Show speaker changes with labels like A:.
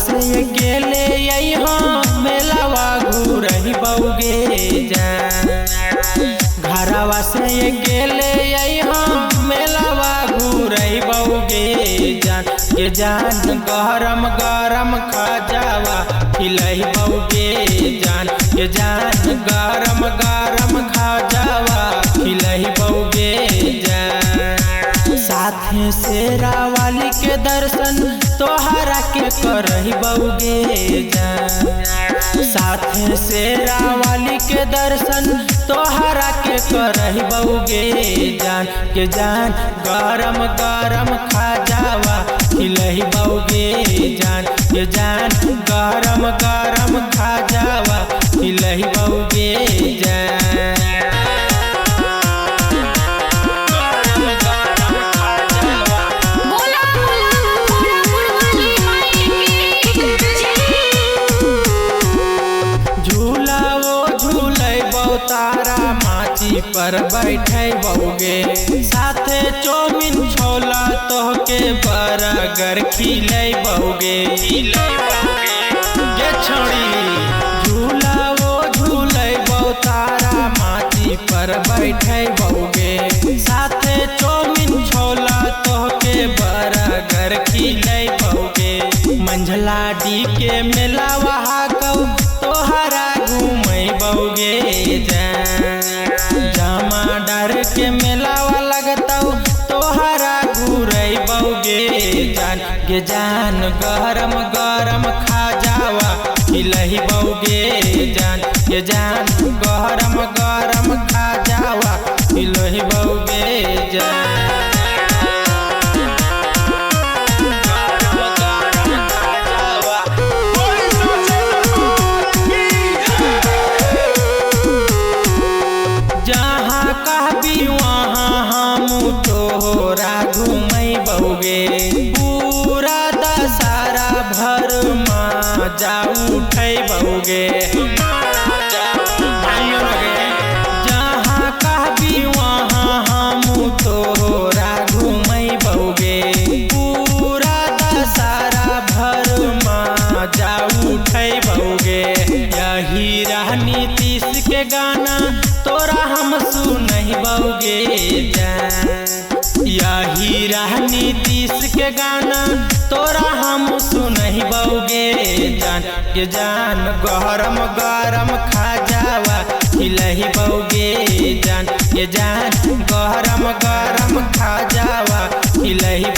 A: से अकेले यहाँ मेलावा घूरही बउगे जान। घरवा से अकेले यहाँ मेलावा घूरही बउगे जान। ये जान गरम गरम खाजावा खिलही बउगे जान। ये जान गरम गरम खाजावा खिलही बउगे जान। साथे शेरा वाली के दर्शन तोहरा के करही बउगे जान। साथे शेरा वाली के दर्शन तोहरा के करही बउगे जान। के जान गरम गरम खाजावा खिलही बउगे जान। के जान गरम गरम खाजावा खिलही बउगे जान। तारा माची पर बैठे बउगे साथे चौमिन छोला तोहके बर्गर खिले बउगे। ये छोड़ी झूला वो झूले बउ तारा माची पर बैठे बउगे साथे चौमिन छोला तोहके बर्गर खिले बउगे। मंझला डी के मेला वहा कऊ तोहरा घूमे बउगे जान। जामा डर के मेलावा लगताऊ तोहरा घूरे बउगे जान। के जान गरम गरम खाजावा खिलही बउगे जान। के जान गरम गरम खाजावा खिलही बउगे जान। जहाँ कहबी वहाँ हम तोहरा घूमै बउगे। पूरा दशहरा भर मजा उठै बउगे। जहाँ कहबी वहाँ हम तोहरा घूमै बउगे। पूरा दशहरा भर मजा उठै बउगे। यही रहनी तीस के गाना तोरा हम सुनहि बउगे जान। यही रहनी तीस के गाना तोरा हम सुनहि बउगे जान। के जान गरम गरम खाजावा खिलही बउगे जान। के जान गरम गरम खाजावा खिलही